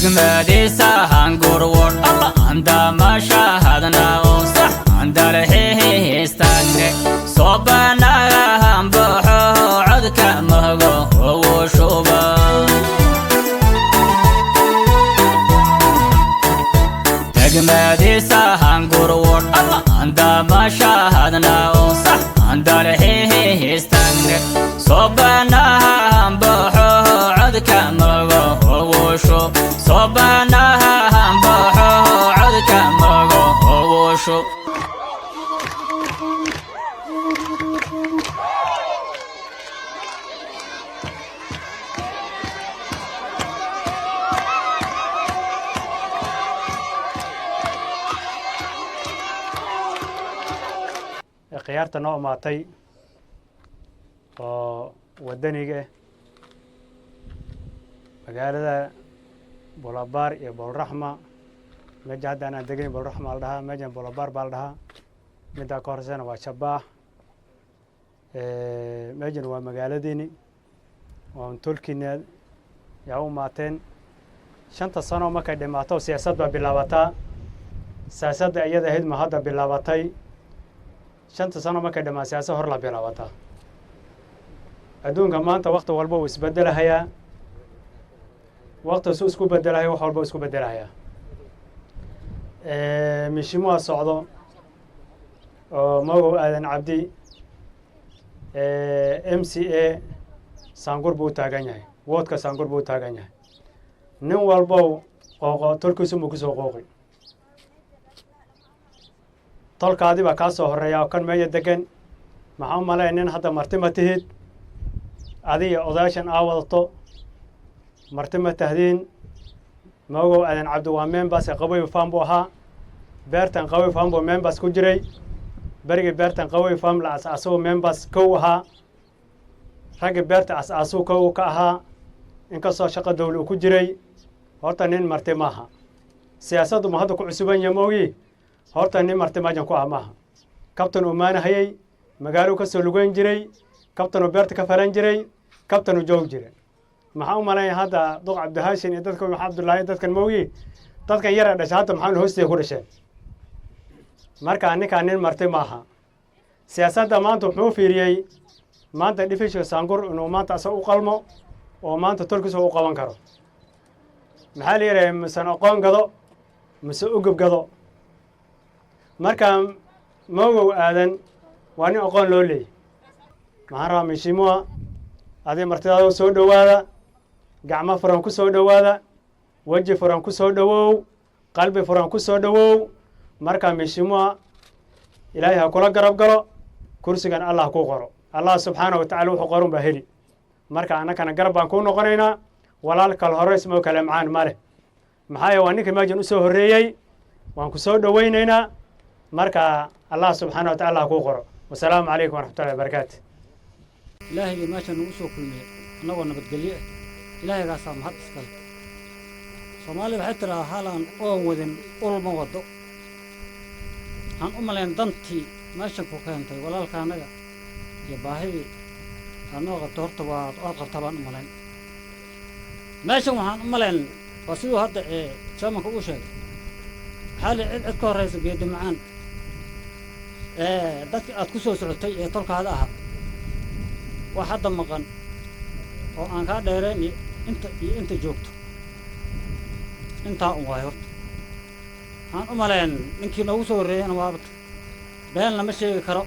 دقمدي سهنقر الله عند ما شاهدنا وصح عند الحيه استنى صوبنا هم بحو عدك مهقو وشوبا دقمدي سهنقر الله عند ما شاهدنا وصح عند الحيه استنى صوبنا هم بحو عدك مهقو وشوب صوبنا هم بحو عدك مهقو وشوب khiyaarta noo imaatay oo wadaniga magaalada Bulabar iyo Bulraxma meesha hadda aan degan Bulraxma la dhahaa meesha Bulabar baa la dhahaa midda ka horsana waa Shabaah meeshan waa magaaladeeni waa tolkiina yaa u maateen shanta sano markay dhamaato siyaasadda bilaabataa siyaasadda iyada ahayd ma hadda bilaabatay shanta sano markay dhamaa siyaasad hor la bilaabataa adduunka maanta waqti walba uu isbedelahayaa waqti suu isku bedelahayaa wax walba isku bedelahayaa mishimuha socdo oo Magow Aadan Cabdi MCA Sangur buu taagan yahay woodka Sangur buu taagan yahay nin walba oo tolkiisu ma ku soo qooqay tolkaadi baa ka soo horeeya oo kan meeya degan maxaa u malaynaa hadda marti ma tihid adiga odaashan aa wadato marti ma tahdiin Magow Aadan Cabdi waa members Qaboy Farm buu ahaa beertan Qaboy Farm buu members ku jiray bariga beertan Qaboy Farm la asaasay members kow ahaa ragga beerta asaasay kow ka ahaa inkastoo shaqo dawlad ku jiray horta nin marti maaha siyaasaddu ma hadda ku cusuban yahay moogi horta nin marti maajan ku ah maaha kabtan uu maanahayay magaalo ka soo lugeyn jiray kabtan uu beerta ka faran jiray kabtan uu joog jiray maxaa u malaynaa hadda Duq Cabdihaashin iyo dadka Maxamed Abdullaahi dadkan moogi dadkan yar ee dhashay hadda maxaa hoostiisa ku dhasheen marka ninkaan nin marti maaha siyaasadda maanta wuxuu fiiriyay maanta dhifisha Sangur inuu maanta asoo u qalmo oo maanta tolkiisa u qaban karo maxaa la yiraahdaa misan aqoon gado mise u gabgado marka Magow Aadan waa nin aqoon loo leeyahay maxaan rabaa mishimuha adii martidaada soo dhawaada gacmo furan ku soo dhawaada waji furan ku soo dhawow qalbi furan ku soo dhawow marka mishimuha ilaahay ha kula garab galo kursigan Allah ku qoro Allah subhanahu wa ta'ala wuxuu qoran baa heli marka anakana garab baan ku noqonaynaa walaalka hore ismoo kale macaan male maxay waa ninka maajan u soo horeeyay waan ku soo dhawaynaynaa marka Allah subhanahu wa ta'ala ku qoro wassalaamu alaykum wa rahmatullahi wa barakatuh ilaahay ma shan ugu soo kulmay anagoo nabadgelyo ilaahay gaas ma had iskale Soomaaliya waxay tiraa halan oo wadin ulma wado aan u malayn dantii meeshan ku keentay walaalka anaga iyo baahidii anoo qabto horta waa aad qabtaan u malayn meeshan waxaan u malayn waa sidoo hadda jamanka u sheegay xal cid ka horeysa geedi macaan dadka aad ku soo socotay ee tolkaada aha wax hadda maqan oo aan ka dheereen inta joogto inta uu waayo aan u malayn ninkii noogu soo horeeyay waa been lama sheegi karo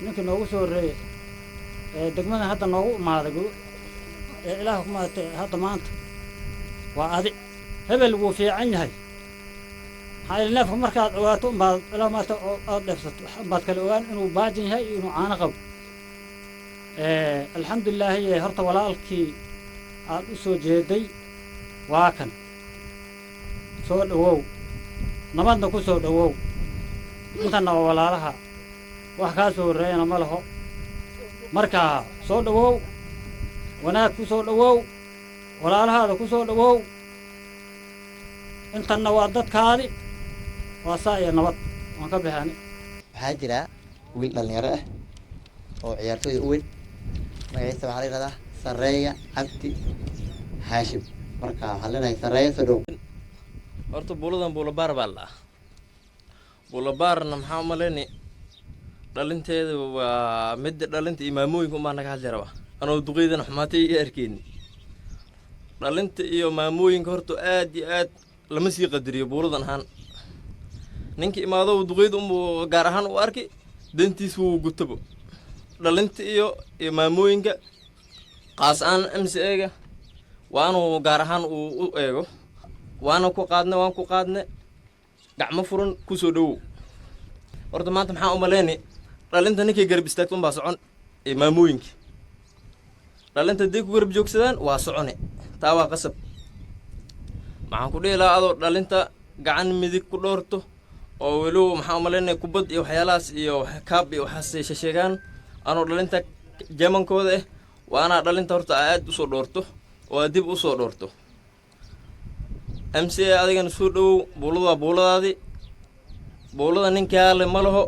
ninkii noogu soo horeeyay degmada hadda noogu imaaday ilaahu kuma hadda maanta waa adi hebel wuu fiican yahay هاي النفخ مركز واتو بعد لا ما تدفت بعد كالوان إنه باجن هاي إنه عانقوا الحمد لله هي هرت ولا الكي الأسود جدي واكن صور وو نبض نكو صور وو أنت ولا لها وحكاسو الرئينا ماله مركز صور وو وناك صور وو ولا لها كو صور وو أنت النوادات كاري وصايا نبض وانكبهاني حاجرة ويل للنيرة أو عيارتوي ويل ما يسمع عليه هذا سرية عبدي هاشم marka waxaan leenahay sareeyo soo dhow. horta buuladan buulabaar baa la buulabaarna maxaa u maleynay dhalinteeda waa mid dhalinta imaamooyinka umbaa naga hadli rabaa anoo duqeydana xumaatay iyo arkeyni dhalinta iyo maamooyinka horta aad iyo aad lama sii qadariyo buuladan ahaan ninka imaado duqeyda unbuu gaar ahaan u arki dantiis wuu gutabo dhalinta iyo maamooyinka qaas aan MCA-ga waanu gaar ahaan u eego waan ku qaadne gacmo furan ku soo dhawow horta maanta maxaa u maleynay dhalinta ninkay garab istaagto unbaa socon maamooyinka dhalinta haday ku garab joogsadaan waa socone taa waa qasab maxaan ku dhihi lahaa adoo dhalinta gacan midig ku dhoorto oo weliba maxaa u maleynay kubad iyo waxyaalahaas iyo kaab iyo waxaas sheegaan anoo dhalinta jamankooda waana dhalinta horta aad u soo dhoorto oo dib u soo dhoorto MCA adigana soo dhawow buulada waa buuladaadii buulada ninkaa le ma laho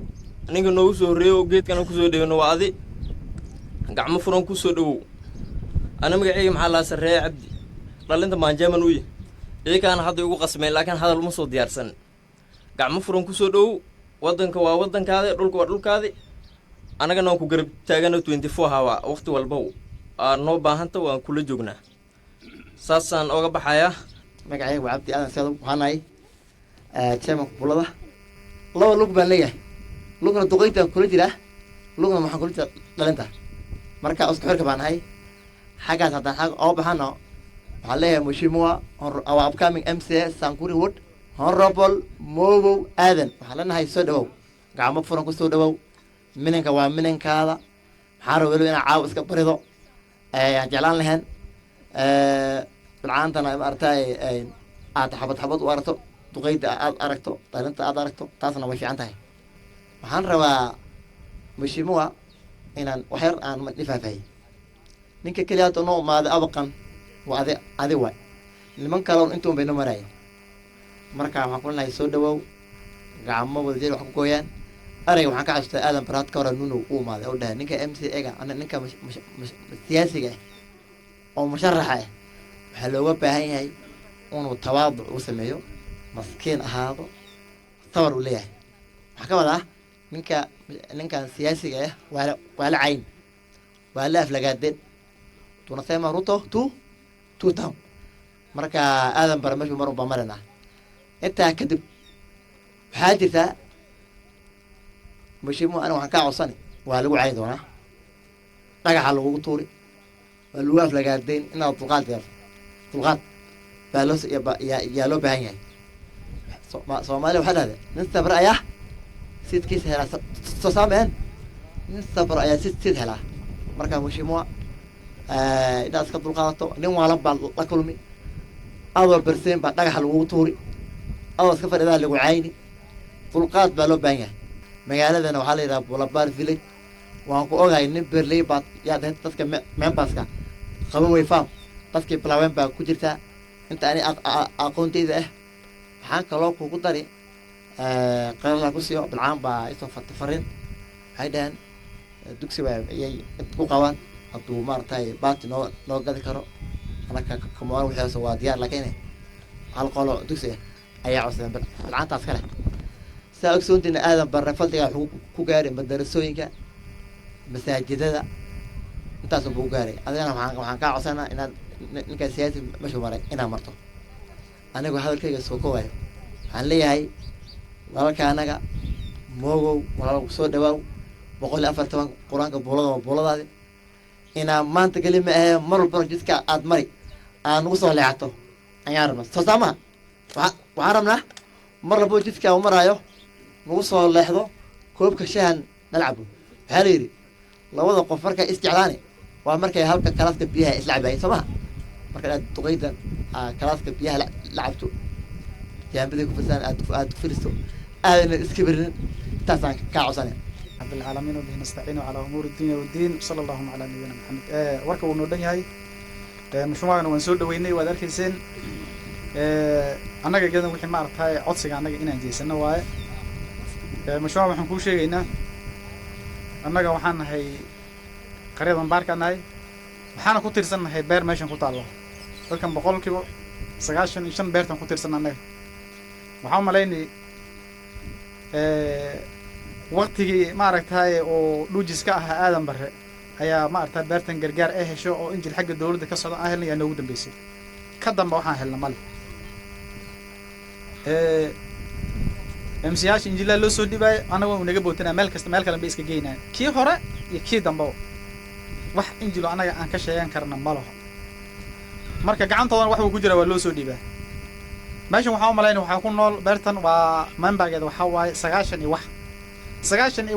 ninka noogu soo horreeyo geedkana ku soo dhaweyno waa adi gacmo furan ku soo dhawow ana magacayga maxaa laa Sareeyo Cabdi dhalinta maanjaman u yahay iyakaana hadda ugu qasmay laakiin hadal uma soo diyaarsan gacmo furan ku soo dhawow wadanka waa wadankaada dhulka waa dhulkaadi anagana waan ku garab taagana 24 hawa waqti walba noo baahanta waan kula joognaa saasaan oga baxayaa magacayga waa Cabdi Aadan Saado waxaanahay chairman bulada laba lug baan leeyahay lugna duqeynta kula jira lugna waxaan kula jira dhalinta marka isku xirka baan ahay xagaas haddaan xag oo baxano waxaan leeyahay Mheshimiwa our upcoming MCA Sankuri Wood Honorable Mogo Aadan waxaan leenahay soo dhawow gacmo furan ku soo dhawow minanka waa minankaada maxaa rabo inaa caaw iska barido aan jeclaan lahayn bilcaantana maartay aad xabad u aragto duqeyda aad aragto dhalinta aad aragto taasna way fiican tahay waxaan rabaa Mheshimiwa inaan waxyar aan ma dhifaafahay ninka kaliya oo noo maada abaqan waa adi waay niman kale intuu bay noo maray marka waxaan ku leeyahay soo dhawow gacmo wada jir wax ku gooyaan arayga waxaan ka xasuustaa aadan baraad ka hor nuno uu maaday oo dhahay ninka MCA-ga ana ninka siyaasiga oo musharaxa waxaa looga baahan yahay inuu tawaaduc u sameeyo maskiin ahaado tawar u leeyahay waxaa ka wadaa ninkan siyaasiga waa la cayn waa la aflagaadeen tunasema ruto tu town marka aadan bara meeshu mar ubaa marina intaa kadib waxaa jirtaa Mheshimiwa ana waxaan ka codsani waa lagu cayn doonaa dhagaxa lagu tuuri waa lagu aflagaadeen inaad dulqaad baa loo baahan yahay Soomaaliya waxaa dhahday nin sabr ayaa sidkiisa helaa soo saameen nin sabr ayaa sid helaa marka Mheshimiwa inaad iska dulqaadato nin waalan baa la kulmi adoo berseen baa dhagaxa lagu tuuri adoo iska fadhidaa lagu cayni dulqaad baa loo baahan yahay magaaladana waxaa la yidhaha Buulabaar village waan ku ogahay nin berley baad yaa dadka memberska qabo way faam dadkii bilaaween baa ku jirtaa inta ani aqoontayda waxaan kaloo kugu dari qeyrla ku siiyo bilcaan baa isoo farin waxay dhahaan dugsi baa ayay ku qabaan hadduu maaragtay baati noo gadi karo anaka kumaan wixiisa waa diyaar laakiin hal qolo dugsi ayaa codsadeen bilcaantaas kale saa ogsoontiina aadan barre fadliga wuxuu ku gaaray madarasooyinka masaajidada intaas buu gaaray adigana waxaan kaa codsanaa inaad ninka siyaasi meeshu maray inaad marto anigu hadalkayga soo koowayo waxaan leeyahay walaalka anaga moogow walaal soo dhawaaw 140 quraanka buuladaadi inaa maanta kali ma ahe mar walba jidka aad mari aan ugu soo leexato ayaan rabnaa soo saama waxaan rabnaa mar walba jidka uu maraayo ugu soo leexdo koobka shahan nalcabo waxaa la yidhi labada qof markay isjeclaani waa markay halka kalaaska biyaha islacbayeen soo maha marka aad duqeydan kalaaska biyaha lacabto jaambada ku firsaan aad ku firisto aadna iska birnin taasaan kaa codsanaya رب العالمين وبه نستعين على امور الدنيا والدين صلى الله على نبينا محمد warka uu noo dhan yahay mashruucana waan soo dhaweynay waad arkayseen annaga gadan wixii ma aragtay codsiga annaga inaan jeesano waaye mashruuca waxaan kuu sheegaynaa annaga waxaan nahay qaryadan baarka nahay waxaana ku tirsan nahay beer meeshan ku taalo dadkan boqolkiiba sagaashan beertan ku tirsan annaga waxaan malaynay waqtigii maaragtay oo dhuujis ka ahaa aadan bare ayaa maaragtay beertan gargaar ay hesho oo injil xagga dawladda ka socda aan helnay ayaa noogu dambeysay ka damba waxaan helna male MCyaasha injilaa loo soo dhibaayay annagoo naga bootanaa meel kasta meel kale bay iska geynayaan kii hore iyo kii dambaba wax injilo annaga aan ka sheegan karna ma laho marka gacantoodana wax uu ku jiraa waa loo soo dhiibaa meeshan waxaan u malaynaya waxaa ku nool beertan waa membergeeda waxaa waaye 90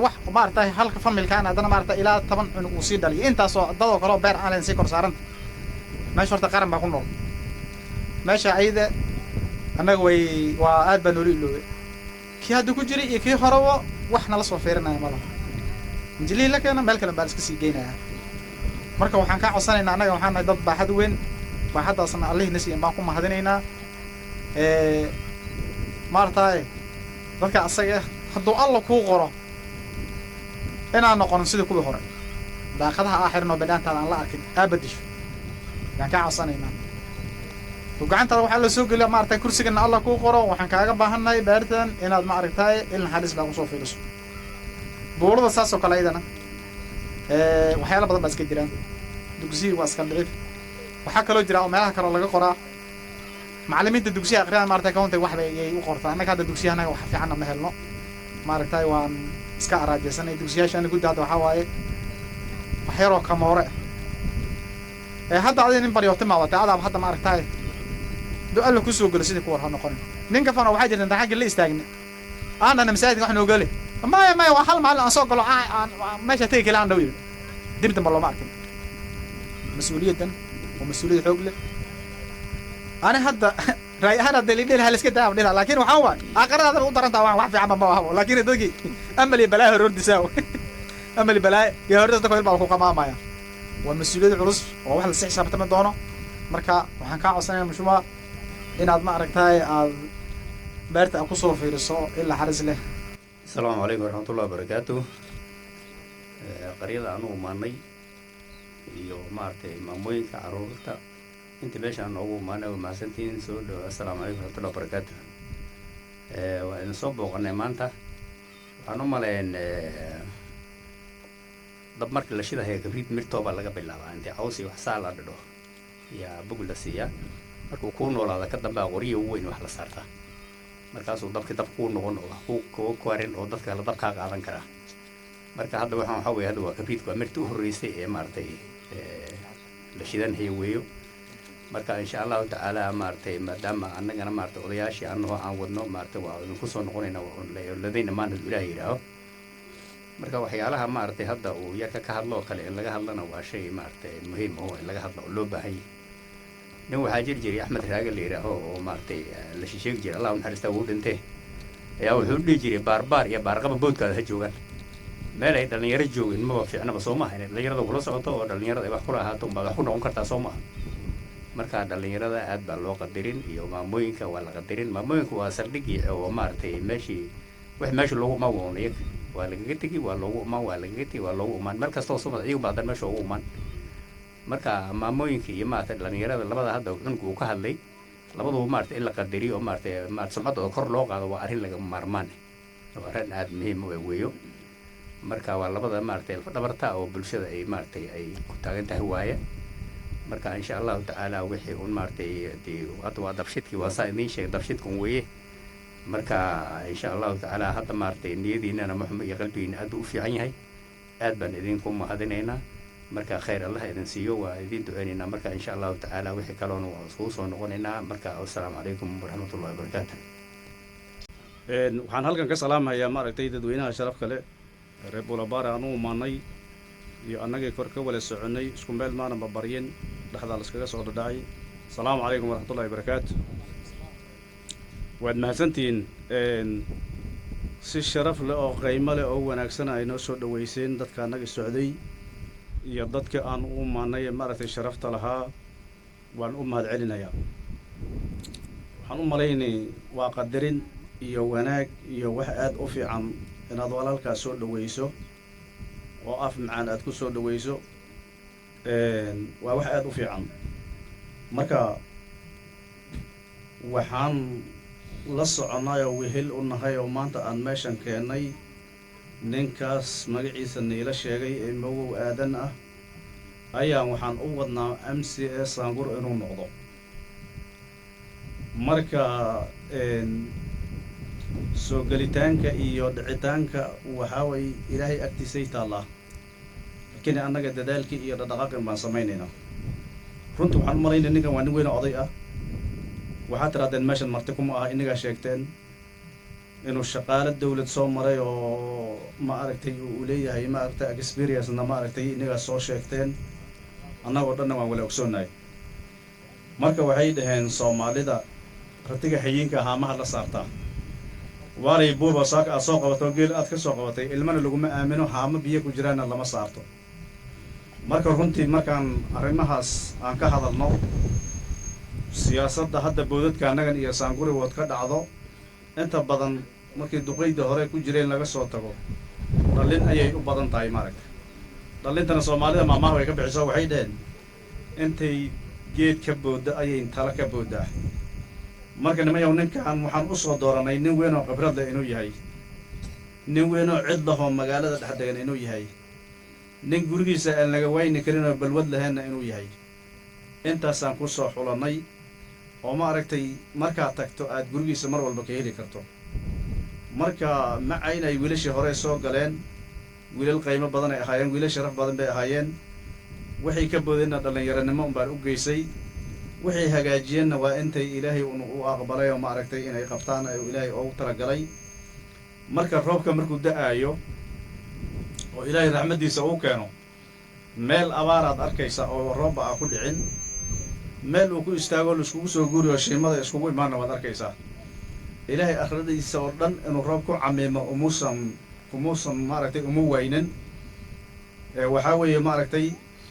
wax maaragtay halka familkaan haddana maaragtay ilaa 10 cunug uu sii dhaliyo intaasoo dadoo kaleo beer aan leen sii kor saaranta meesha horta qaran baa ku nool meesha ayada annaga waa aad baa noola iloobay kii hadda ku jiray iyo kii horeba wax nala soo fiirinaya ma laha injilihii la keena meel kale baa la iska sii geynaya marka waxaan kaa codsanaynaa annaga waxaan nahay dad baaxad weyn baaxaddaasna allihii na siiyan baan ku mahadinaynaa maaragtay dadka asaga hadduu alla kuu qoro inaan noqonin sidii kuwii hore daaqadaha aaxirin oo bidhaantaada aan la arkin aabadisho yaan kaa codsanaynaa gacantaada waxaa la soo geliya maaragtay kursigana alla kuu qoro waxaan kaaga baahannahay beertan inaad maaragtay il naxariis baa kusoo fiiriso buulada saas oo kale ayadana waxyaala badan baa iska jiraan dugsiyi waa iska dhicif waxaa kaloo jira oo meelaha kaloo laga qoraa macallimiinta dugsiyaha aqriyaan maaragtay countay wax bay ayay u qortaa annaga hadda dugsiyaha annaga wax fiicanna ma helno maaragtay waan iska araajaysanay dugsiyaasha aniga gudda hadda waxaa waaye wax yaroo kamoore hadda adiga nin baryooti maadatay adaaba hadda maaragtay do alla ku soo gelo sidii ku war ha noqonin ninka fana waxaa jirta intaan xagga la istaagna aanana masaajidka wax noogale maya waa hal maalin aan soo galo meesha tegi kale aan dhow yiri dib damba looma arkin mas-uuliyaddan waa mas-uuliyad xoog leh ani hadda raay ahaan hadda lidhel hal iska daaf dhila laakiin waxaan waay aqaradaadana u darantaa wax fiican ma ahabo laakiin dadkii amali balaa hordisaa amali balaa yaa hordas dadka ilbaa ku qamaamaya waa mas-uuliyad culus oo wax la si xisaabtami doono marka waxaan kaa codsanayaa mushuma inaad ma aragtay aad beerta ku soo fiiriso ilaa xaris leh السلام عليكم ورحمة الله وبركاته قرية أنو ماني iyo maartay maamooyinka caruurta inta meeshaan ugu maanayo maasantiin soo dhaw assalaamu calaykum warahmatullahi wabarakaatuh waa in soo booqanay maanta waxaan u maleyn dab markii la shidahay gabriid mirtooba laga bilaabaa intii cawsi wax saa la dhadho yaa bug la siiyaa markuu kuu noolaada ka dambaa qoriya ugu weyn wax la saartaa markaasuu dabkii dab kuu noqon oo wax kuu kwarin oo dadka la dabkaa qaadan karaa marka hadda waxaa weeye hadda waa gabriidku waa mirta u horreysay ee maartay la shidanhayo weeyo marka insha allahu tacaala maartay maadaama annagana maartay odayaashii annagoo aan wadno maartay waa idinku soo noqonaynaa ladayna maanta ilaah yidhaaho marka waxyaalaha maartay hadda uu yarka ka hadlo oo kale in laga hadlana waa shay maartay muhiim oo in laga hadlo oo loo baahan yahay nin waxaa jiri jiray axmed raage la yidhaaho oo maartay la shisheegi jiray allah naxariistaa wuu dhintee ayaa wuxuu dhihi jiray baarbaar iyo baarqaba boodkaada ha joogaan meel ay dhallinyaro joogin maba fiicnaba soo maaha inay dhallinyarada kula socoto oo dhallinyarada ay wax kula ahaato unbaad wax ku noqon kartaa soo maaha marka dhallinyarada aad baa loo qadirin iyo maamooyinka waa la qadirin maamooyinka waa saldhigii oo maaragtay meeshii wax meesha loogu imaan woon iyaga waa lagaga tegi waa loogu imaan waa lagaga tegi waa loogu imaan meel kastoo sumad iyagu baa dan meesha ugu imaan marka maamooyinka iyo maaragtay dhallinyarada labada hadda cunug uu ka hadlay labaduba maaragtay in la qadariyo oo maaragtay sumcaddooda kor loo qaado waa arrin laga maarmaan waa arrin aad muhiim u weeyo marka waa labada maartay dhabarta oo bulshada ay maartay ay ku taagan tahay waaye marka insha allahu tacaala wixii un maartay hadda waa dabshidkii waa saa idiin sheegay dabshidkan weeye marka insha allahu tacaala hadda maartay niyadiinana muxumed iyo qalbigiina aad u fiican yahay aad baan idinku mahadinaynaa marka khayr allah idin siiyo waa idin duceynaynaa marka insha allahu tacaala wixii kaloona waa isugu soo noqonaynaa marka assalaamu calaykum waraxmatullahi wabarakaatu waxaan halkan ka salaamayaa maaragtay dadweynaha sharaf kale reer bulabaare aan u imaanay iyo annagii kor ka wala soconnay isku meel maanan babaryin dhexdaa la iskaga soo dhadhacay asalaamu calaykum waraxmatullahi wabarakaatu waad mahadsantihiin si sharaf leh oo qiimo leh oo wanaagsan ay noo soo dhoweyseen dadka annaga socday iyo dadka aan u imaanay maaragtay sharafta lahaa waan u mahad celinayaa waxaan u malaynay waa qadarin iyo wanaag iyo wax aad u fiican inaad walaalkaas soo dhaweyso oo af macaan aad ku soo dhaweyso waa wax aad u fiican marka waxaan la soconay oo wehel u nahay oo maanta aan meeshan keennay ninkaas magaciisa niila sheegay ee Mogow Aadan ah ayaan waxaan u wadnaa MCA Saangur inuu noqdo marka soo gelitaanka iyo dhicitaanka waxaa way ilaahay agtiisay taallaa laakiin annaga dadaalkii iyo dhaqdhaqaaqin baan samaynaynaa runtii waxaan u malaynaya ninkan waa nin weyn oo oday ah waxaad tirahdeen meeshan marti kuma aha inagaa sheegteen inuu shaqaale dawlad soo maray oo ma aragtay uu leeyahay ma aragtay experience-na ma aragtay inagaa soo sheegteen annagoo dhanna waan wala ogsoonahay marka waxay dhaheen Soomaalida ratiga hayeenka haamaha la saartaa waaray buuba saaka aad soo qabato geel aad ka soo qabatay ilmana laguma aamino haamo biyo ku jiraana lama saarto marka runtii markaan arrimahaas aan ka hadalno siyaasadda hadda boodadka annagan iyo Saanguri wood ka dhacdo inta badan markii duqeyda hore ku jireen laga soo tago dhalin ayay u badan tahay maaragtay dhalintana Soomaalida maamaha way ka bixiso waxay dhaheen intay geed ka booda ayay tala ka boodaa marka nimayow ninkan waxaan u soo dooranay nin weyn oo khibrad leh inuu yahay nin weyn oo cid lahoo magaalada dhex degan inuu yahay nin gurigiisa aan laga wayni karin oo balwad lahaynna inuu yahay intaasaan ku soo xulanay oo ma aragtay markaad tagto aad gurigiisa mar walba ka heli karto marka macayn ay wiilashii hore soo galeen wiilal qiimo badan ay ahaayeen wiilal sharaf badan bay ahaayeen waxay ka boodeenna dhallinyaranimo unbaan u geysay waxay hagaajiyeenna waa intay ilaahay u aqbalay oo ma aragtay inay qabtaan ay ilaahay ugu talagalay marka roobka markuu da'aayo oo ilaahay raxmadiisa uu keeno meel abaaraad arkaysa oo roobba ah ku dhicin meel uu ku istaago la iskugu soo guuriyo shiimada iskugu imaana waad arkaysaa ilaahay akhradiisa oo dhan inuu roob ku camiimo umuusan maaragtay uma waynin waxaa weeye maaragtay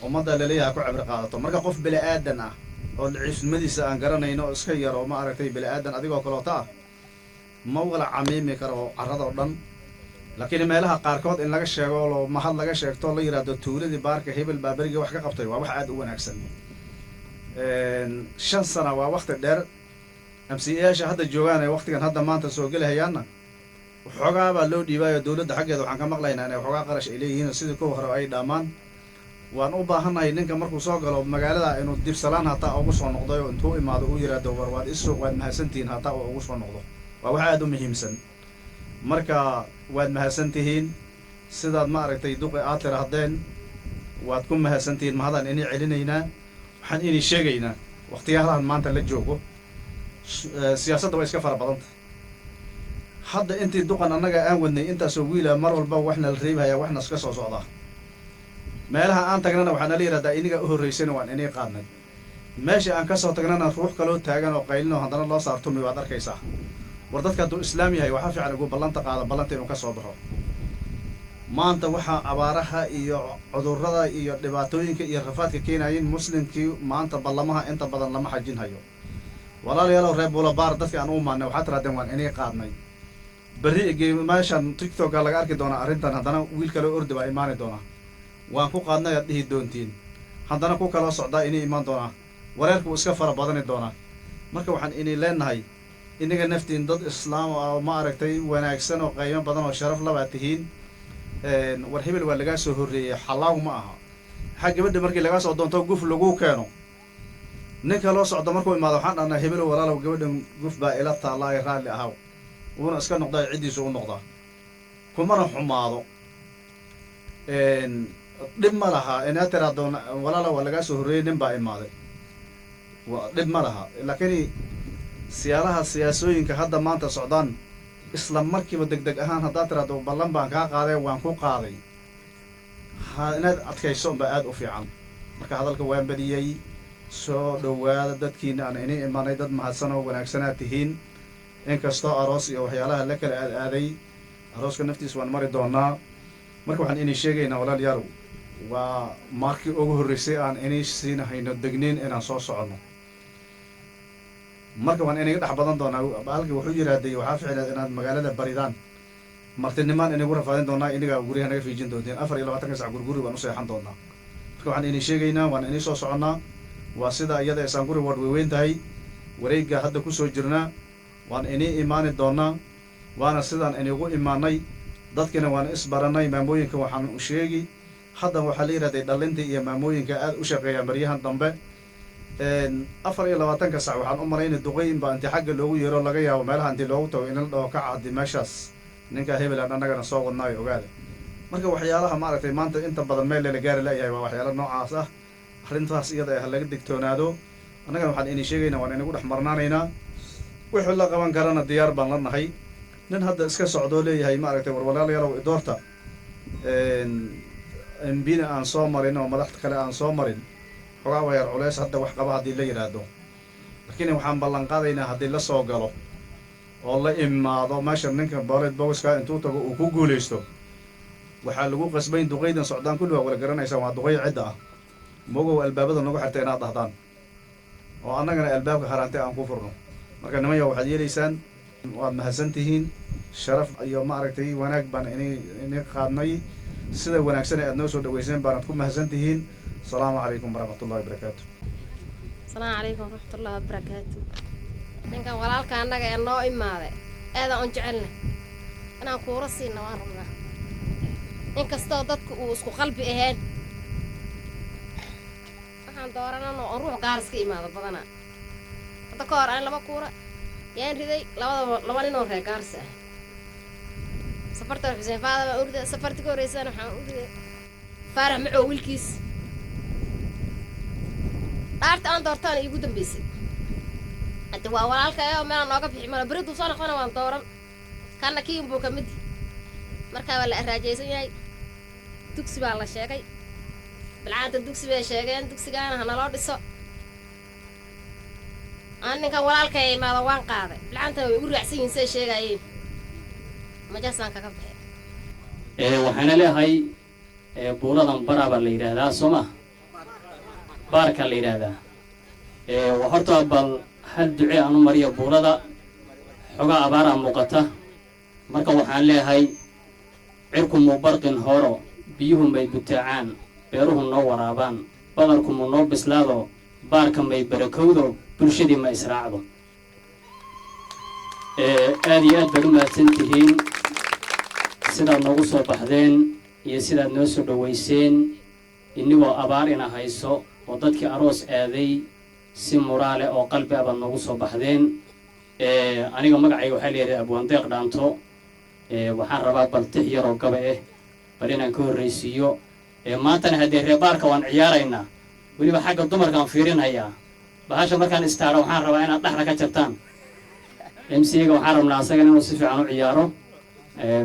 ummadda laleeyaha ku cabri qaadato marka qof bini aadan ah oo daciifnimadiisa aan garanayno oo iska yar oo ma aragtay bini aadan adigoo kaloota ah ma wala camiimi karo carrada oo dhan laakiin meelaha qaarkood in laga sheego oo mahad laga sheegto la yiraahdo tuuladii baarka hebel baa beriga wax ka qabtay waa wax aad u wanaagsan 5 sano waa waqti dheer MCA-yaasha hadda joogaan ee waqtigan hadda maanta soo gelahayaanna waxoogaa baa loo dhiibaayo dawladda xaggeeda waxaan ka maqlaynaa inay waxoogaa qarash ay leeyihiin sidii kuwa hore ay dhammaan waan u baahannahay ninka markuu soo galo magaalada inuu dibsalaan hataa ugu soo noqday oo intuu imaado uu yiraahdo war waad mahadsantihiin hataa uu ugu soo noqdo waa wax aad u muhiimsan marka waad mahadsantihiin sidaad ma aragtay duqi aad tiraahdeen waad ku mahadsantihiin mahadaan inay celinaynaa waxaan inay sheegaynaa waqtiyaalahan maanta la joogo siyaasadda way iska fara badanta hadda intii duqan annaga aan wadnay intaasoo wiila mar walba waxna la reebahaya waxna iska soo socdaa meelaha aan tagnana waxaa nala yidhahdaa iniga u horraysayna waan inay qaadnay meesha aan ka soo tagnana ruux kaloo taagan oo qaylin oo haddana loo saartumi waad arkaysaa war dadka hadduu islaam yahay waxaa fiican ugu ballanta qaada ballanta inuu ka soo baxo maanta waxaa abaaraha iyo cudurrada iyo dhibaatooyinka iyo rafaadka keenayeen muslimkii maanta ballamaha inta badan lama xajin hayo walaalayaalow reer buulabaar dadka aan u imaanay waxaad tirahdeen waan inay qaadnay berri meeshan tiktoka laga arki doonaa arrintan haddana wiil kaloo ordi baa imaani doonaa waan ku qaadnay aad dhihi doontiin haddana ku kaloo socdaa inay imaan doonaa wareerku iska fara badani doonaa marka waxaan inay leenahay inaga naftiin dad islaam oo ma aragtay wanaagsan oo qiimo badan oo sharaf labaa tihiin war hebel waa lagaa soo horreeyey xalaaw ma aha waxaa gabadha markii lagaa soo doonto guf lagu keeno ninka loo socdo markuu imaado waxaan dhahnaa hebelo walaalow gabadhan guf baa ila taallaa ay raalli ahaw wuuna iska noqdaa ciddiisu u noqdaa kumana xumaado dhib ma laha inaad tiraahdo walaalow waa lagaa soo horreeyey nin baa imaaday dhib ma laha laakiin siyaasooyinka hadda maanta socdaan isla markiiba degdeg ahaan haddaad tiraahdo ballan baan kaa qaaday waan ku qaaday inaad adkayso unbaa aad u fiican marka hadalka waan badiyey soo dhowaada dadkiina aan inay imanay dad mahadsan oo wanaagsanaa tihiin inkastoo aroos iyo waxyaalaha la kala aaday arooska naftiis waan mari doonaa marka waxaan inay sheegaynaa walaalayaal waa markii ugu horreysay aan inay siinahayno degniin inaan soo soconno marka waan inaga dhex badan doonaa halkii wuxuu yidhaahday waxaa ficneed inaad magaalada baridaan martinimaan inagu rafaadin doonaa inaga guryaha naga fiijin doontiin 24 sac gurguri baan u seexan doonaa marka waxaan inay sheegaynaa waan inay soo soconnaa waa sida iyada ee Saanguri ward way weyn tahay wareegga hadda ku soo jirnaa waan inii imaani doonnaa waana sidaan inigu imaanay dadkina waan isbarannay maamooyinka waxaan u sheegi haddan waxaa la yidhahday dhallinta iyo maamooyinka aad u shaqeeyaan baryahan dambe 24 sac waxaan u malaynay duqeyn baa intii xagga loogu yeero laga yaabo meelaha intii loogu tago in la dhaho ka caddi meeshaas ninka hebeland annagana soo wadnaayo ogaada marka waxyaalaha maaragtay maanta inta badan meel la gaari la'yahay waa waxyaalo noocaas ah arrintaas iyada ah laga digtoonaado annagana waxaan inii sheegaynaa waan inagu dhex marnaanaynaa wixii la qaban karana diyaar baan la nahay nin hadda iska socdoo leeyahay maaragtay war walaalayaalow idoorta embina aan soo marin oo madaxda kale aan soo marin xogaa waa yar culeys hadda wax qaba haddii la yidhaahdo laakiin waxaan ballan qaadaynaa haddii la soo galo oo la imaado meesha ninka booleed bogoska intuu tago uu ku guulaysto waxaa lagu qasbayn duqeydan socdaan kulli waa wala garanaysaan waa duqey cidda ah mogow albaabada nagu xirta inaad dhahdaan oo annagana albaabka haraantay aan ku furno marka nimaya waxaad yeelaysaan waad mahadsan tihiin sharaf iyo maaragtay wanaag baan ini qaadnay sida wanaagsan aad noo soo dhaweyseen baanad ku mahadsan tihiin asalaamu calaykum waraxmatullahi wabarakaatu asalaamu calaykum waraxmatullahi wabarakaatu ninkan walaalka annaga ee noo imaaday aadaan un jecelna inaan kuura siina waan rabnaa inkastoo dadku uu isku qalbi ahayn waxaan dooranano on ruux gaar iska imaado badanaa hadda ka hor aan 2 kuura yaan riday laba nin oo reer gaarsi ah safarta xuseen faada baan urday safartii ka horeysana waxaan u riday faarax macoo wiilkiis dhaarta aan doortaan iigu dambeysay hadda waa walaalka oo meel nooga bixi mala beridu soo noqona waan dooran kana kiin buu ka mid markaa waa la raajaysan yahay dugsi baa la sheegay bilcaanta dugsi bay sheegeen dugsigaana hana loo dhiso aan ninkan walaalka ay imaado waan qaaday bilcaanta way u raacsan yihiin say sheegayeen majaasaan kaga baxay waxaana leeyahay buuladan baraa baa la yidhaahdaa soo ma baarka la yidhaahdaa waa horta bal hal duce aan u mariyo buulada xogaa abaaraa muuqata marka waxaan leeyahay cirku muu barqin horo biyuhu may butaacaan beeruhu noo waraabaan badarku muu noo bislaado baarka may barakowdo bulshadii ma israacdo aad iyo aad baad u mahadsan tihiin sidaad noogu soo baxdeen iyo sidaad noo soo dhaweyseen inigoo abaar ina hayso oo dadkii aroos aaday si muraale oo qalbi abaad noogu soo baxdeen aniga magacayga waxaa leeyahay abwaandeeq dhaanto waxaan rabaa baltix yaroo gaba bal inaan ka horraysiiyo maantana haddee reebaarka waan ciyaaraynaa weliba xagga dumarkaan fiirinhayaa bahasha markaan istaaro waxaan rabaa inaad dhexda ka jabtaan mcga waxaan rabnaa asagan inuu si fiican u ciyaaro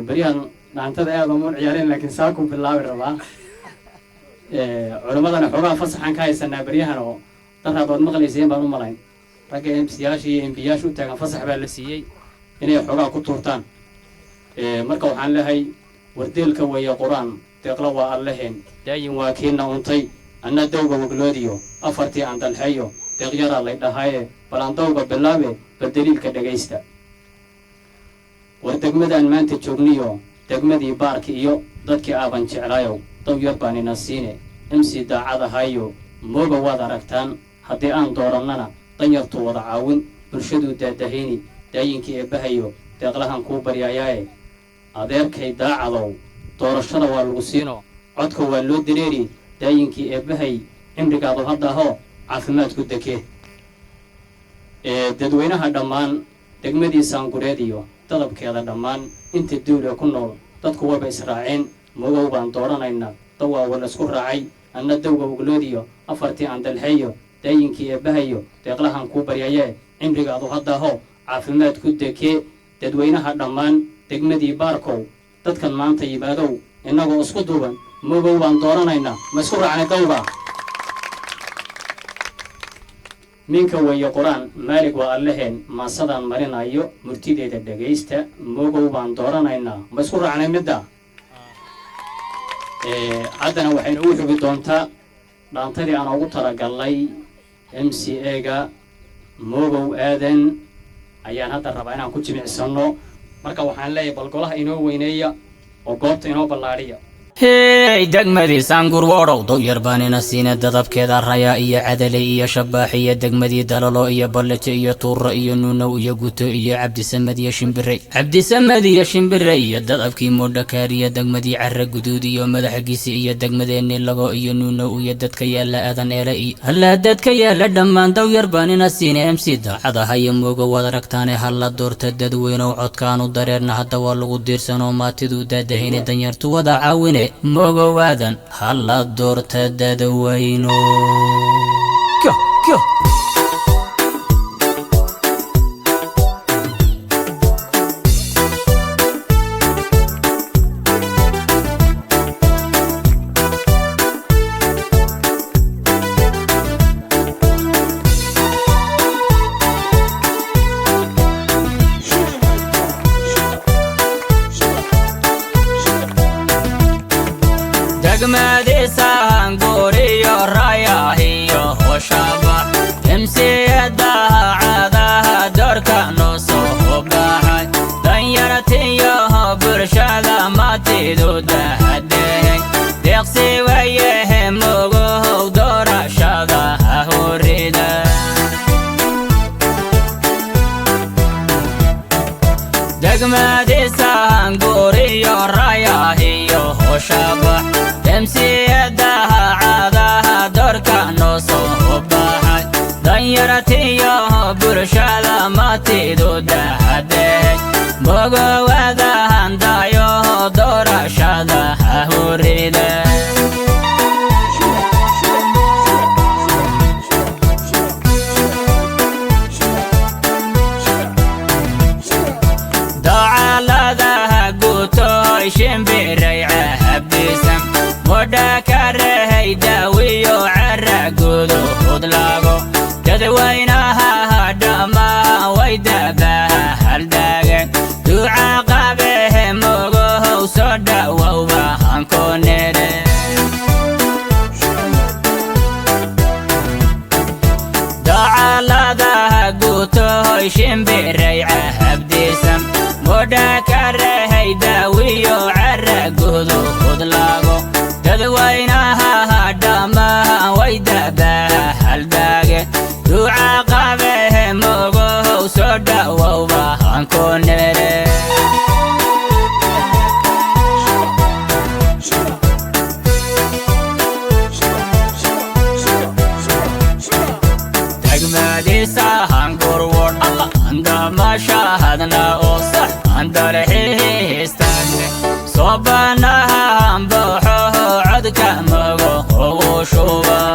beryahan dhaantada aad oman ciyaareen laakiin saakuu bilaabi rabaa culimmadana xoogaa fasaxaan ka haysanaa beryahan oo daraad waad maqlayseen baan u malayn ragga mcyaasha iyo mbiyaasha u taagan fasax baa la siiyey inay xoogaa ku tuurtaan marka waxaan leehay wardeelka weeye qur-aan deeqla waa alleheen daayin waa kiina untay anna dawga wagloodiyo afartii aan dalxeeyo deeqyaraa lay dhahaaye bal aan dawga bilaabe bal daliilka dhegaysta war degmadaan maanta joogniyo degmadii baarki iyo dadkii aaban jeclaayow daw yar baan ina siine mc daacad ahaayo mooga waad aragtaan haddii aan doorannana danyartuu wada caawin bulshaduu daadahayni daayinkii eebbahayo deeqlahan kuu baryayaaye adeerkay daacadow doorashada waa lagu siino codka waa loo dareeri daayinkii eebbahay cimrigaadu hadda ahoo caafimaadku deke dadweynaha dhammaan degmadii saangureed iyo dadabkeeda dhammaan inta duule ku nool dadku waba israaceen mogow baan dooranaynaa dawaa wala isku raacay anna dawga wagloodiyo afartii aan dalxeeyo daayinkii eebbahayo deeqlahan kuu baryayee cimrigaadu hadda ahoo caafimaadku dekee dadweynaha dhammaan degmadii baarkow dadkan maanta yimaadow innagoo isku duuban mogow baan dooranaynaa ma isku raacnay dawga minka weeye qur-aan maalig waa alleheen maasadaan marinayo murtideeda dhegaysta mogow baan dooranaynaa ma isku raacnay midda haddana waxayna ugu xugi doontaa dhaantadii aan ugu talagallay mca-ga mogow aadan ayaan hadda rabaa inaan ku jimicsanno marka waxaan leeyahay bal golaha inoo weyneeya oo goobta inoo ballaadhiya هي دقمدي سانغور وورو دو يربانينا سينا دضب كذا ريا إيا عدلي إيا شباحية دقمدي دلالو إيا بلتي إيا طور إيا نونو إيا قوتو إيا عبد سمد يا شمبري عبد سمد يا شمبري إيا دضب كي مودا كاريا دقمدي عرق قدودي يا مدح قيسي إيا دقمدي إني لغو إيا نونو إيا ددك يالا أذن إيرا هلا ددك يالا دمان دو يربانينا سينا امسي دا عدا هاي موغو ودركتاني هلا دور تددوينو عود كانو دريرنا هدا والغو ديرسانو ما تدو دادهيني دنيرتو ودا عاويني موغو وادن هلا دور تددوينو كيو كيو دقمدي سانغوري رايا هي وشابا امسي يدها عادها دوركا نصو باحي دنيرتي يا برشادا ما تدو دهدي ديقسي ويه موغو دورا شادا هوريدا دقمدي سانغوري رايا هي وشابا امسي يدها عادها دوركا نصو باحي دنيرتي يا برشادا ما تدو دهدي موغو وادها اندايو دورا شادا هوريدا دعا لذا قوتو شمبيري عهبديسم مودا كاره داويو عرقودو خدلاغو تدوينها دما ويدبها هالداغن دعا قابه موغو صدا ووبا هنكونيري دعا لذا قوتو شمبيري عهبديسم مودا كاره داويو عرقودو خدلاغو تدوينها دما ويدبها هالداغن دعا قابه موغو صدا ووبا هنكونيري دقمدي سانغور وور عندما شاهدنا أوصح عند الحيه استنى صوبنا بوحه عدك موغو وشوبا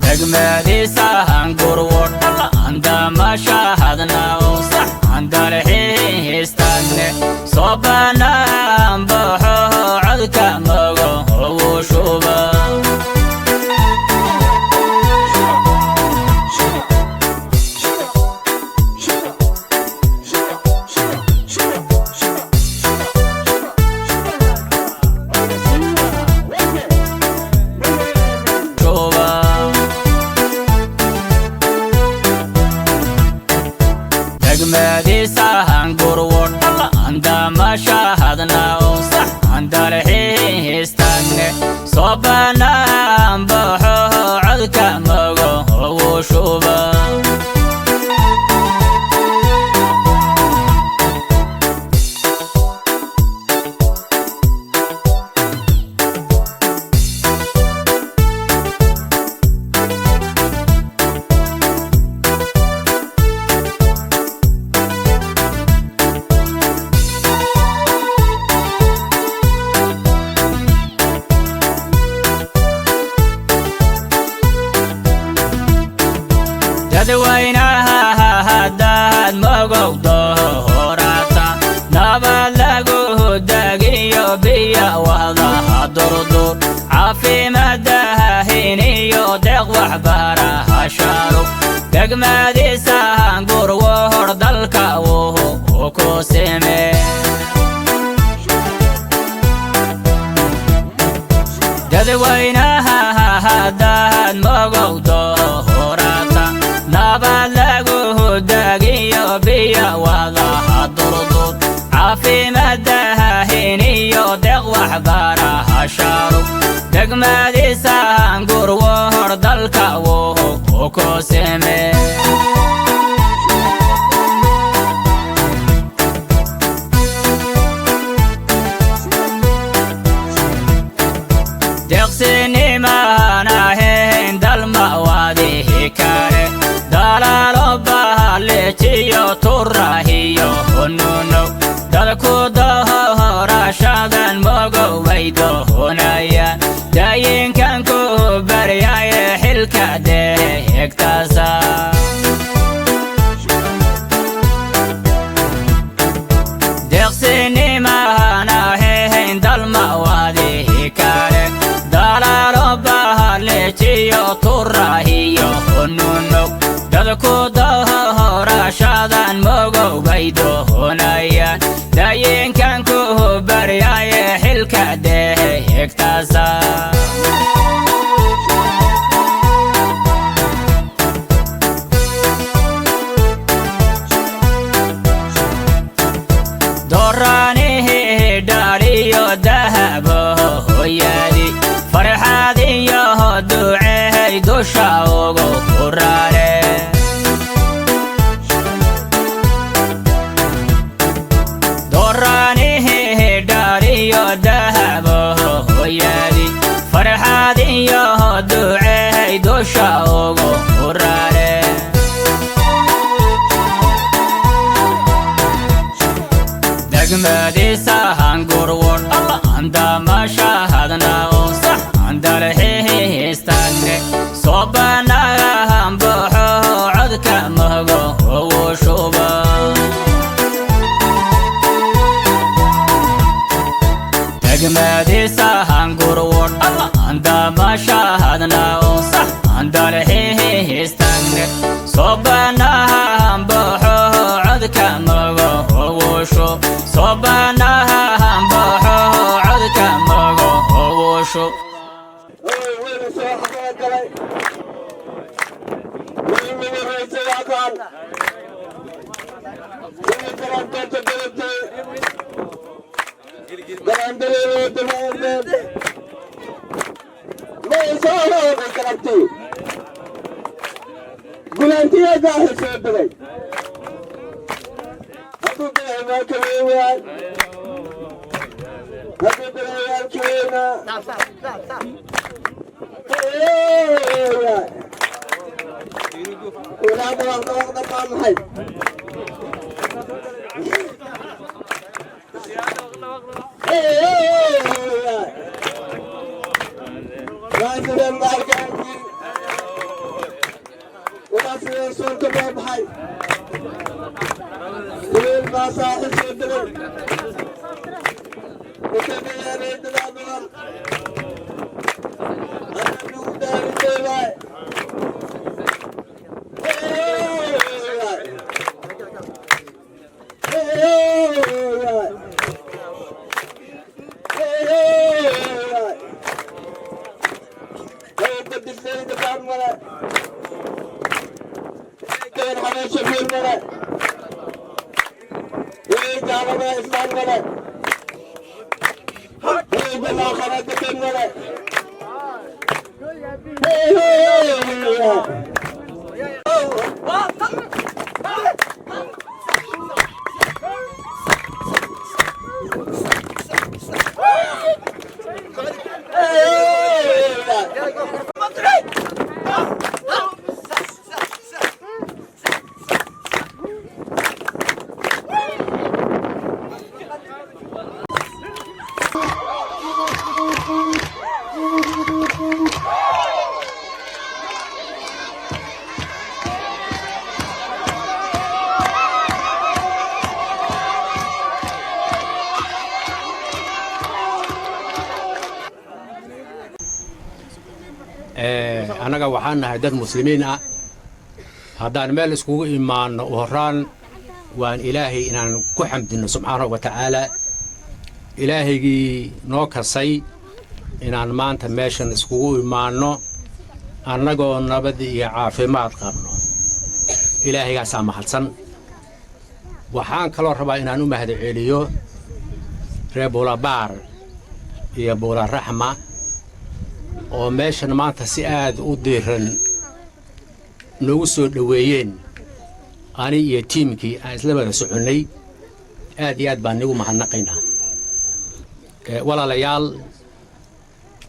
دقمدي سانغور وور عندما شاهدنا أوصح عند الحيه استنى صوبنا بوحه عدك موغو وشوبا دقمدي سانغور وور عندما شاهدنا أوصح عند الحيه استنى صوبنا بوحه عدك موغو وشوبا تدوينها هداد موغو دهوراتا نبال لغو داقيو بيا وضاها دردور عافي مدها هينيو دق وحبارها شارو دقمدي سانغور وهر دلكا وهو كوسيمي تدوينها هداد موغو دهوراتا نبال لغو داقيو بيا وضاها دردور عافيمادها هينيو دق وحبارها شارو دقمادي سانقر وهرد الكاوه وكوسمي دقسيني ما ناهين دالموادي هكاري دالالو باليتيو تراهيو هنونو دالكو دهورا شادن موغو ويدو هنايا داين كانكو برياي حلكا دي اكتاسا دقسيني ما ناهين دالموادي هكاري دالالو باليتيو تراهيو هنونو دالكو دهورا شادن موغو ويدو هنايا داين كانكو برياي حلكا دي اكتاسا دوراني داريو ذهبه يدي فرحادي يا دعي دوشاوغو قراري دوراني داريو ذهبه يدي فرحادي يا دعي دوشاوغو قراري دقمدي ساهن قرور الله عندما شاهدنا وصح عند الحيه استنى صوبنا هم بحو عدك مهقو وشوبا دقمدي ساهن قرور الله عندما شاهدنا وصح عند الحيه استنى صوبنا هم بحو عدك مهقو وشوب صوبنا هم بحو عدك مهقو وشوب قلنتي جاهز سيدي أبو بيه ما كويوان أبو بيه كوينا ولا دوام قام حي راسل الماركة وراسل صوت كباب حي ما صاحب صدر وتبي ريد الأمر أنا نودا بالدواء anaga waxaan nahay dad muslimiin ah haddaan meel iskugu imaanno horaan waan ilaahay inaan ku xamdino subxaanahu wa tacaala ilaahaygii noo kasay inaan maanta meeshan iskugu imaanno annagoo nabad iyo caafimaad qabno ilaahaygaasa mahadsan waxaan kaloo rabaa inaan u mahad celiyo reer buulabaar iyo buula raxma oo meeshan maanta si aad u diiran noogu soo dhoweeyeen ani iyo tiimkii aan isla wada soconnay aad iyo aad baan nigu mahadnaqaynaa walaalayaal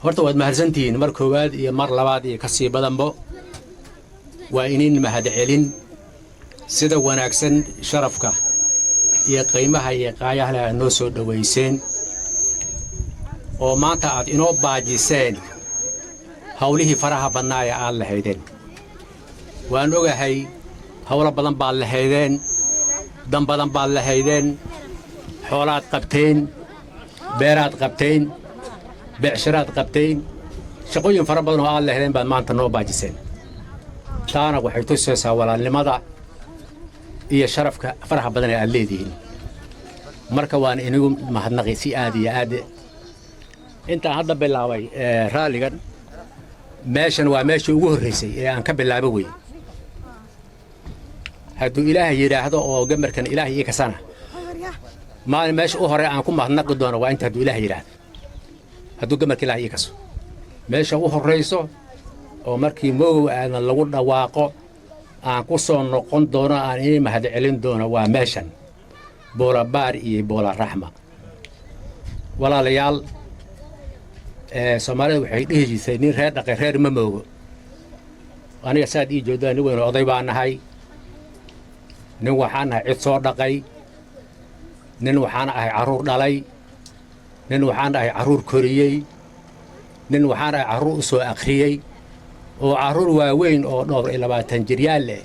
horta waad mahadsantihiin mar koowaad iyo mar labaad iyo ka sii badanbo waa inin mahad celin sida wanaagsan sharafka iyo qiimaha iyo qaayaha leh aad noo soo dhowayseen oo maanta aad inoo baajiseen hawlihii faraha badnaa ee aad lahaydeen waan ogahay hawlo badan baad lahaydeen dan badan baad lahaydeen xoolaad qabteen beeraad qabteen beecshiraad qabteen shaqooyin fara badan oo aad lahaydeen baad maanta noo baajiseen taana waxay tusaysaa walaalnimada iyo sharafka faraha badan ee aad leedihiin marka waan inigu mahadnaqay si aad iyo aad intaan hadda bilaabay raalligan meeshan waa meeshii ugu horraysay ee aan ka bilaabo wey hadduu ilaahay yidhaahdo oo gamarkan ilaahay ii kasana maalin meesha u hore aan ku mahadnaqi doono waa inta hadduu ilaahay yidhaahdo hadduu gamarka ilaahay ii kaso meesha u horrayso oo markii moogow aadan lagu dhawaaqo aan ku soo noqon doono aan ii mahad celin doono waa meeshan buulabaar iyo buula raxma walaalayaal soomaalida waxay dhihi jirtay nin reer dhaqay reer ma moogo aniga saad ii joogdaa nin weyn oday baan nahay nin waxaan nahay cid soo dhaqay nin waxaan ahay carruur dhalay nin waxaan ahay carruur koriyey nin waxaan ahay carruur u soo akhriyey oo carruur waaweyn oo dhowr iyo 20 jiryaal leh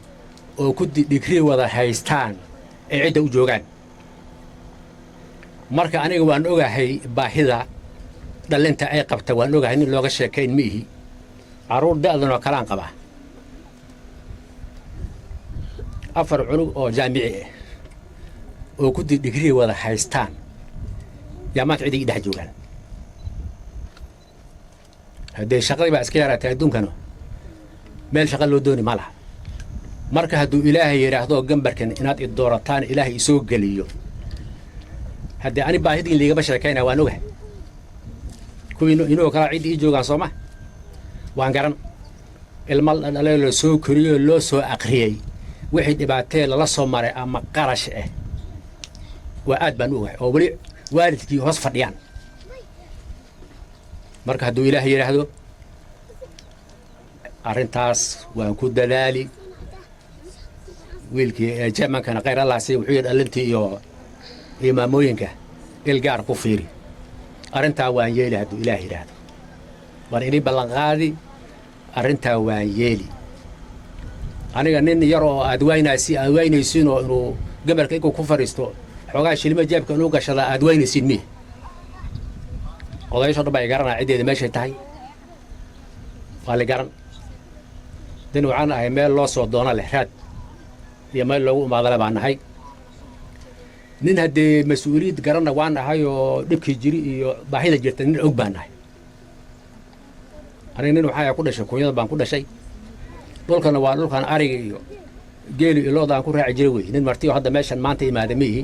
oo ku digrii wada haystaan ay cidda u joogaan marka aniga waan ogahay baahida dhalinta ay qabta waan ogahay nin looga sheekayn ma ihi carruur da'dan oo kalaan qabaa 4 cunug oo jaamici ah oo ku digrii wada haystaan yaa maanta cidda ii dhex joogaan haddee shaqadii baa iska yaraatay adduunkana meel shaqa loo dooni ma laha marka hadduu ilaahay yidhaahdo gambarkan inaad i doorataan ilaahay isoo geliyo haddee ani baahidiin liigama sheekaynaa waan ogahay kuwii inuu kala cidda ii joogaan sooma waan garan ilma dhalee loo soo koriyey oo loo soo aqriyey wixii dhibaatee lala soo maray ama qarash ah waa aad baan u ogahay oo weli waalidkii hoos fadhiyaan marka hadduu ilaahay yidhaahdo arrintaas waan ku dadaali wiilkii jermankana khayr allah siiya wuxuu yidhi dhalintii iyo maamooyinka ilgaar ku fiiri arrintaa waan yeeli hadduu ilaah yidhaahdo waan inii ballanqaadi arrintaa waan yeeli aniga nin yar oo aad waynaysiin oo inuu gabarka inkuu ku fadhiisto xoogaa shilima jeebka inuu gashada aad waynaysiin miya odayaasho dhan baa i garanaa ciddeeda meeshay tahay waa la garan din waxaan ahay meel loo soo doono leh raad iyo meel loogu imaadale baan nahay nin haddee mas-uuliyad garanna waan ahay oo dhibkii jiri iyo baahida jirta nin og baan nahay aniga nin waxaa ku dhashay kunyada baan ku dhashay dhulkana waa dhulkan ariga iyo geeli iyo looda aan ku raaci jiray wey nin martiyo hadda meeshan maanta imaada ma ihi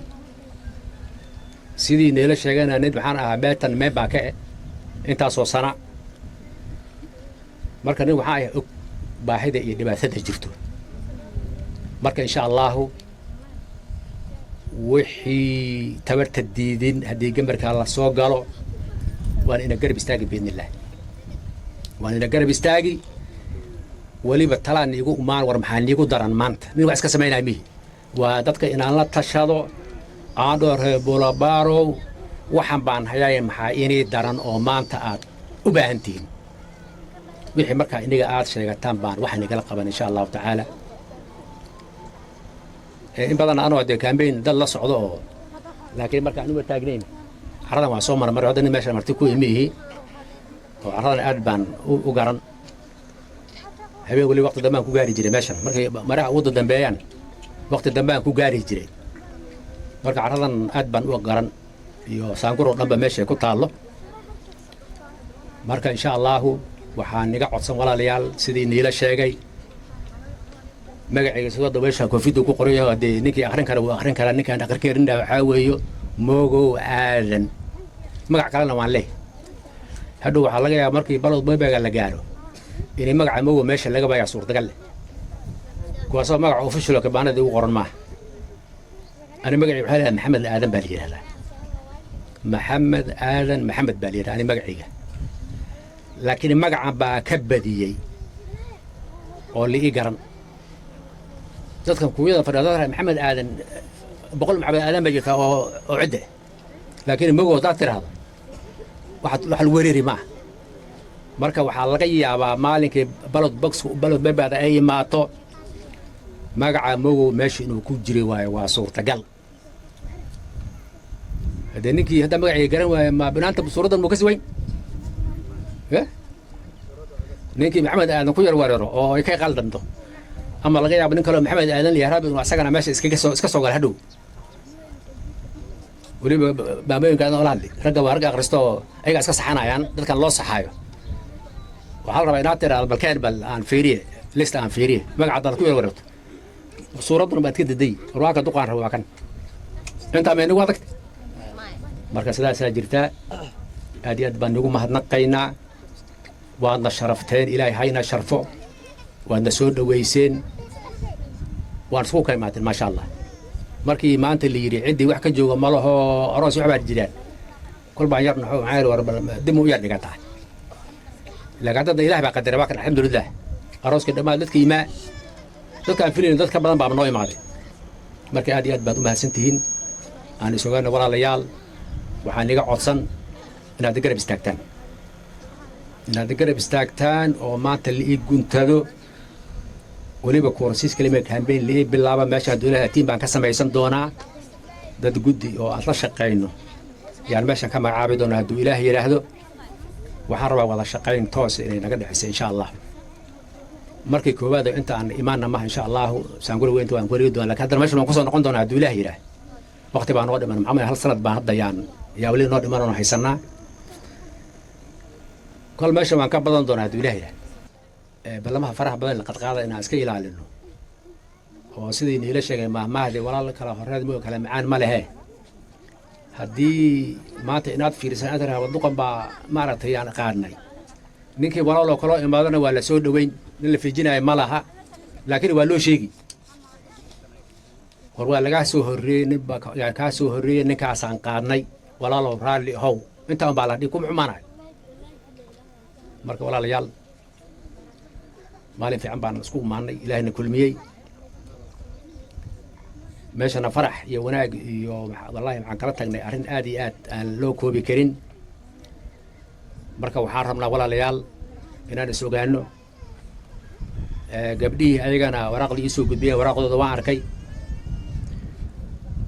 sidii neela sheegana nin waxaan ahaa meetan meen baa ka intaasoo sana marka nin waxaa ahay og baahida iyo dhibaatada jirto marka insha allahu wixii tabarta diidin haddii gambarkaa la soo galo waan ina garab istaagi biidnillaah waan ina garab istaagi weliba talaan iigu umaan war maxaa niigu daran maanta nin wax iska samaynaya mihi waa dadka inaan la tashado aan dhoorhe buulabaarow waxaan baan hayaay maxaa inii daran oo maanta aad u baahan tihiin wixii markaa iniga aad sheegataan baan waxaan igala qaban insha allahu tacaala in badan anoo dee kaambeyn dad la socdo oo laakiin marka anuga taagnayn carradan waa soo marmaray hadda nin meesha marti ku imihi oo carradan aad baan u garan habeen weli waqti dambaan ku gaari jiray meeshan markay maraha ugu dambeeyaan waqti dambaan ku gaari jiray marka carradan aad baan u garan iyo saangur oo dhanba meesha ku taallo marka insha allahu waxaan niga codsan walaalayaal sidii niila sheegay magacayga sidoo dabeesha koofiddu ku qoran yahay haddii ninkii akhrin kara wuu akhrin karaa ninkaan akhrin karinna waxaa weeyo moogow aadan magac kalena waan leeyahay hadhow waxaa laga yaabaa markii balod bebeega la gaaro inay magaca mogo meesha laga baayaa suurtagal leh kuwaasoo magaca official kabaanadii ugu qoran maaha ani magacii waxaa leeyahay maxamed aadan baa la yidhahdaa maxamed aadan maxamed baa la yidhahdaa ani magacayga laakiin magacan baa ka badiyey oo la ii garan dadkan kuwiyada fadhiya maxamed aadan boqol maxamed aadan baa jirtaa oo cidde laakiin mogo haddaad tiraahdo wax lagu wereeri maaha marka waxaa laga yaabaa maalinkii balod bebaada ay imaato magaca mogo meesha inuu ku jiray waayo waa suurtagal haddee ninkii haddaa magacii garan waayo ma binaanta suuraddan muu ka si weyn ninkii maxamed aadan ku yar weeraro oo ay ka qaldanto ama laga yaabo nin kaleo maxamed aadan liyaaraab inuu asagana meesha iska soo gala hadhow weliba maamooyinka adan ola hadli ragga waa ragga akhristo oo ayaga iska saxanayaan dadkan loo saxaayo waxaa la rabaa inaad tiraahdo balkeen bal aan fiiriye list aan fiiriye magaca haddaad ku yar weerarto suuradduna baad ka daday warwaaka duqaan raba waa kan intaa maynagu adagta marka sidaasaa jirtaa aad iyo aad baan nagu mahadnaqaynaa waadna sharafteen ilaahay hayna sharfo waadna soo dhoweyseen waan isku ka imaateen maasha allah markii maanta la yidhi ciddii wax ka jooga ma laho aroos wax baa jiraan kol baan yar naxo maxaa war dib u yar dhigataa laakiin hadda ilaah baa qadaray waa kan alxamdulilah arooska dhammaan dadka imaa dadkaan filayn dad ka badan baa noo imaaday marka aad iyo aad baad u mahadsan tihiin aan isogaana walaalayaal waxaan iga codsan inaad garab istaagtaan oo maanta la ii guntado weliba koorsiis kalima kambeyn la ii bilaaba meesha dowladaha tiin baan ka samaysan doonaa dad guddi oo aan la shaqayno yaan meeshan ka magacaabi doonaa hadduu ilaah yidhaahdo waxaan rabaa wada shaqayn toos inay naga dhexaysa insha allah markii koowaad inta aan imaanna maha insha allahu saanguri weynta waan ku wareegi doonaa lakin haddana meeshan waan kusoo noqon doonaa hadduu ilaah yidhaah waqti baa noo dhiman maxamed hal sanad baan hadda yaa weli noo dhiman oon haysanaa kol meesha waan ka badan doonaa hadduu ilaah yidhaah ballamaha faraha badan la qadqaada inaan iska ilaalino oo sidii niila sheegay maahmaahdi walaal kala horeed moo kala macaan ma lehe haddii maanta inaad fiirisan aad tiraahdo duqan baa maaragtay yaan qaadnay ninkii walaaloo kaloo imaadana waa la soo dhoweyn nin la fiijinayo ma laha laakiin waa loo sheegi war waa lagaa soo horreeyey ninbaa kaa soo horreeyey ninkaasaan qaadnay walaalow raalli ahow intaan baa la dhihi kuma xumaanayo marka walaalayaal maalin fiican baan isku imaanay ilaahina kulmiyey meeshana farax iyo wanaag iyo wallahi waxaan kala tagnay arrin aad iyo aad aan loo koobi karin marka waxaan rabnaa walaalayaal inaan is ogaano gabdhihii ayagana waraaqda ii soo gudbiyeen waraaqdooda waan arkay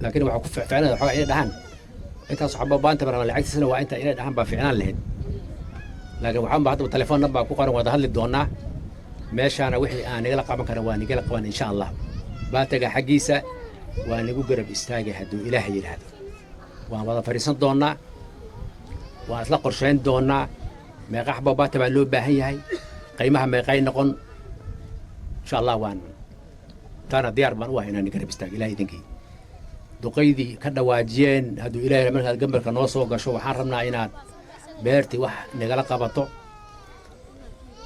laakiin waxaa ku ficnada waxoogaa inay dhahaan intaas waxba baanta baran lacagtiisana waa inta inay dhahaan baa ficnaan lahayd laakiin waxaanba haddaba telefoon baa ku qoran wada hadli doonaa meeshaana wixii aan nigala qaban kara waa nigala qaban insha allah baataga xaggiisa waa nagu garab istaagay hadduu ilaah yidhaahdo waan wada fadhiisan doonaa waan isla qorshayn doonaa meeqa xabo baata baa loo baahan yahay qiimaha meeqay noqon insha allah waan taana diyaar baan u ahay inaan garab istaago ilaah idinkii duqaydii ka dhawaajiyeen hadduu ilaah markaad gambarka noo soo gasho waxaan rabnaa inaad beertii wax nagala qabato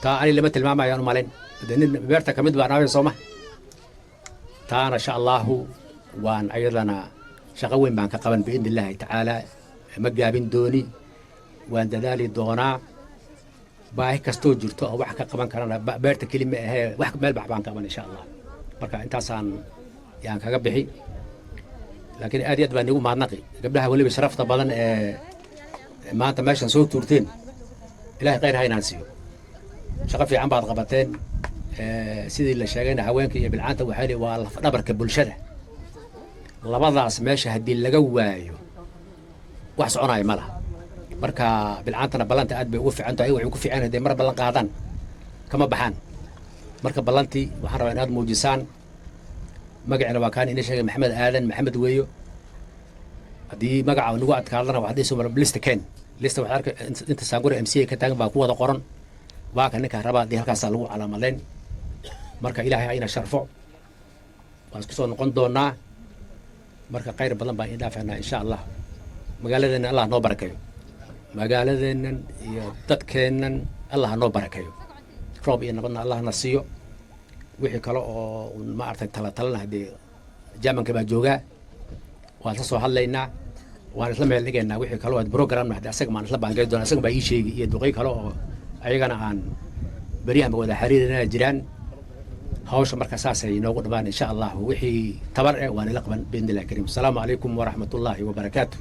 taa ani lama tilmaamayaan u malayn nin beerta ka mid baan aabay sooma taana insha allahu waan ayadana shaqo weyn baan ka qaban biidni illaahi tacaala ma gaabin dooni waan dadaali doonaa baahi kastoo jirto oo wax ka qaban karana beerta keli ma ahee wax meel bax baan qaban insha allah marka intaasaan yaan kaga bixi laakiin aad iyo aad baan igu mahadnaqi gabdhaha weliba sharafta badan ee maanta meeshan soo tuurteen ilaahay khayr ha inaan siiyo shaqo fiican baad qabateen sidii la sheegayna haweenka iyo bilcaanta waxaa li waa lafdhabarka bulshada labadaas meesha haddii laga waayo wax soconaayo ma laha marka bilcaantana ballanta aad bay ugu fiican tahay waxay ku fiican hadday mar ballan qaadaan kama baxaan marka ballantii waxaan rabaa inaad muujisaan magacina waa kaan ina sheegay maxamed aadan maxamed weeyo haddii magaca nagu adkaadana waxaad dhihi soo lista ken lista waxaad arkay inta saangura m c a ka taagan baa ku wada qoran waaka ninkaa rabaa haddii halkaasaa lagu calaamadayn marka ilaahay ha ina sharfo waan isku soo noqon doonaa marka khayr badan baan idin dhaafeynaa insha allah magaaladeena allah noo barakeeyo magaaladeennan iyo dadkeennan allah noo barakeeyo roob iyo nabadna allah na siiyo wixii kale oo ma aragtay talatalana haddii jamanka baa joogaa waan la soo hadlaynaa waan isla meel dhigaynaa wixii kale oo programna haddii asaga maan isla baangay doona asaga baa ii sheegi iyo duqay kale oo ayagana aan beryahanba wada xiriirina jiraan hawsha marka saasay inoogu dhammaan insha allah wixii tabar waan ila qaban biidnillahi kariim asalaamu calaykum waraxmatullaahi wabarakaatu